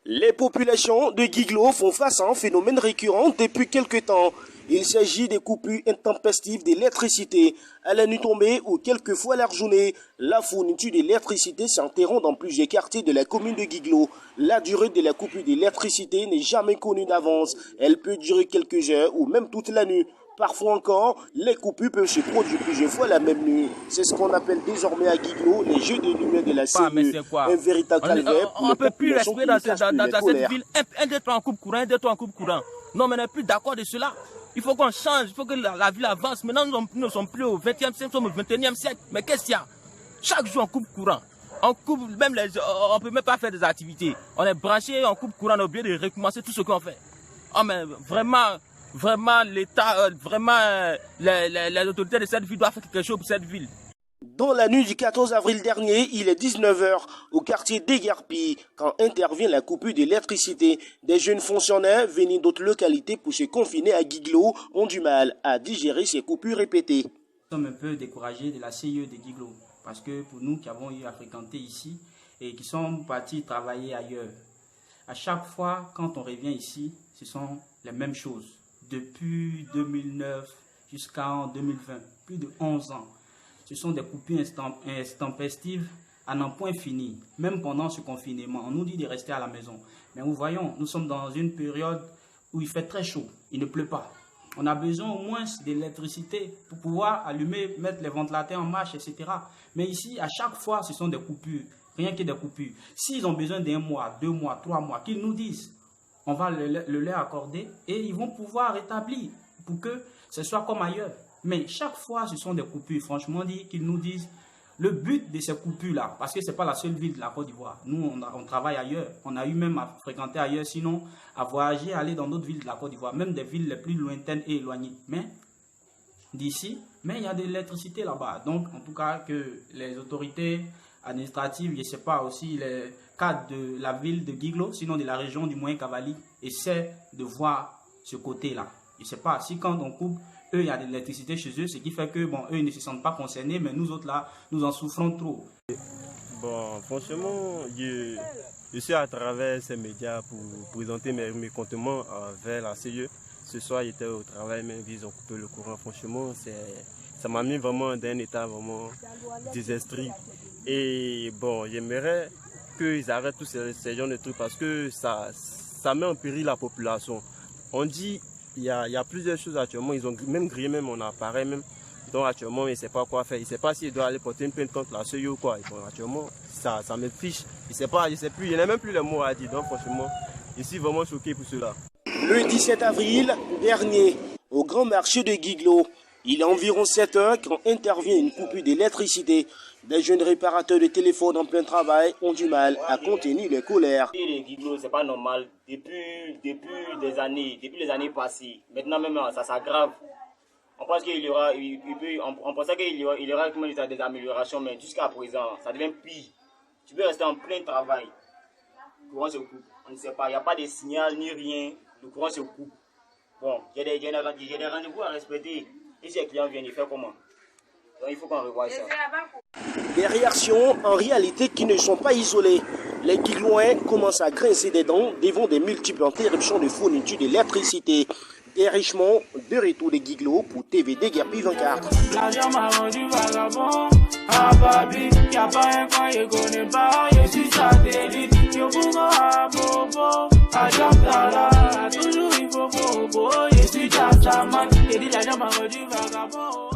Les populations de Guiglo font face à un phénomène récurrent depuis quelque temps. Il s'agit des coupures intempestives d'électricité à la nuit tombée ou quelquefois à la journée. La fourniture d'électricité s'interrompt dans plusieurs quartiers de la commune de Guiglo. La durée de la coupure d'électricité n'est jamais connue d'avance. Elle peut durer quelques heures ou même toute la nuit. Parfois encore, les coupures peuvent se produire plusieurs fois la même nuit. C'est ce qu'on appelle désormais à Guiglo les jeux de lumière de la CE. Un véritable calvaire pour on ne peut plus populations respirer dans cette ville. colère. 1, 2, 3 en coupe courant, 1, 2, 3 en coupe courant. Non, mais on n'est plus d'accord de cela. Il faut qu'on change, il faut que la ville avance. Maintenant, nous ne sommes plus au 20e siècle, nous sommes au 21e siècle. Mais qu'est-ce qu'il y a? Chaque jour, on coupe courant. On coupe, même on ne peut même pas faire des activités. On est branché, on coupe courant, on a oublié de recommencer tout ce qu'on fait. Oh, mais vraiment, l'État, les autorités de cette ville doivent faire quelque chose pour cette ville. Dans la nuit du 14 avril dernier, il est 19h au quartier d'Égarpille quand intervient la coupure d'électricité. Des jeunes fonctionnaires venus d'autres localités pour se confiner à Guiglo ont du mal à digérer ces coupures répétées. Nous sommes un peu découragés de la CIE de Guiglo parce que pour nous qui avons eu à fréquenter ici et qui sommes partis travailler ailleurs, à chaque fois quand on revient ici, ce sont les mêmes choses. Depuis 2009 jusqu'en 2020, plus de 11 ans. Ce sont des coupures intempestives à n'en point fini. Même pendant ce confinement, on nous dit de rester à la maison. Mais nous voyons, nous sommes dans une période où il fait très chaud, il ne pleut pas. On a besoin au moins d'électricité pour pouvoir allumer, mettre les ventilateurs en marche, etc. Mais ici, à chaque fois, ce sont des coupures, rien que des coupures. S'ils ont besoin d'1 mois, 2 mois, 3 mois, qu'ils nous disent, on va le leur accorder et ils vont pouvoir rétablir pour que ce soit comme ailleurs. Mais chaque fois, ce sont des coupures. Franchement, qu'ils nous disent le but de ces coupures-là, parce que ce n'est pas la seule ville de la Côte d'Ivoire. Nous, on travaille ailleurs. On a eu même à fréquenter ailleurs, sinon à voyager, aller dans d'autres villes de la Côte d'Ivoire, même des villes les plus lointaines et éloignées. Mais d'ici, mais il y a de l'électricité là-bas. Donc, en tout cas, que les autorités administratives, je ne sais pas, aussi les cadres de la ville de Guiglo, sinon de la région du Moyen-Cavali, essaient de voir ce côté-là. Je ne sais pas, si quand on coupe, eux, il y a de l'électricité chez eux, ce qui fait que, bon, eux, ils ne se sentent pas concernés, mais nous autres, là, nous en souffrons trop. Bon, franchement, je suis à travers ces médias pour présenter mes mécontentements envers la CIE. Ce soir, j'étais au travail, mais ils ont coupé le courant. Franchement, ça m'a mis vraiment dans un état vraiment désastreux. Et bon, j'aimerais qu'ils arrêtent tous ces genres de trucs parce que ça met en péril la population. On dit il y a plusieurs choses actuellement, ils ont même grillé même mon appareil même. Donc actuellement, il ne sait pas quoi faire. Il ne sait pas s'il doit aller porter une plainte contre la CIE ou quoi. Bon, actuellement, ça me fiche. Il ne sait plus, il n'a même plus les mots à dire. Donc franchement, je suis vraiment choqué pour cela. Le 17 avril dernier, au grand marché de Guiglo, il est environ 7 heures quand intervient une coupure d'électricité. Des jeunes réparateurs de téléphone en plein travail ont du mal à contenir les colères. Les Guiglo, c'est pas normal. Depuis les années passées, maintenant même ça s'aggrave. On pense qu'il y aura, on pensait qu'il y aura des améliorations, mais jusqu'à présent, ça devient pire. Tu peux rester en plein travail. Le courant se coupe. On ne sait pas, il n'y a pas de signal ni rien. Le courant se coupe. Bon, il y a des rendez-vous à respecter. Et si les clients viennent, ils font comment? Donc il faut qu'on revoie ça. Des réactions en réalité qui ne sont pas isolées. Les Guiglois commencent à grincer des dents devant des multiples interruptions de fourniture d'électricité. Des Richemont, de retour des Guiglo pour TV d'Égarpille 24. L'argent m'a rendu vagabond. Ah baby, y'a pas un coin, je connais pas. Je suis satellite, je bouge à bobo. À Jamtala, toujours il faut bobo. Je suis Jamtaman, j'ai dit l'argent m'a rendu vagabond.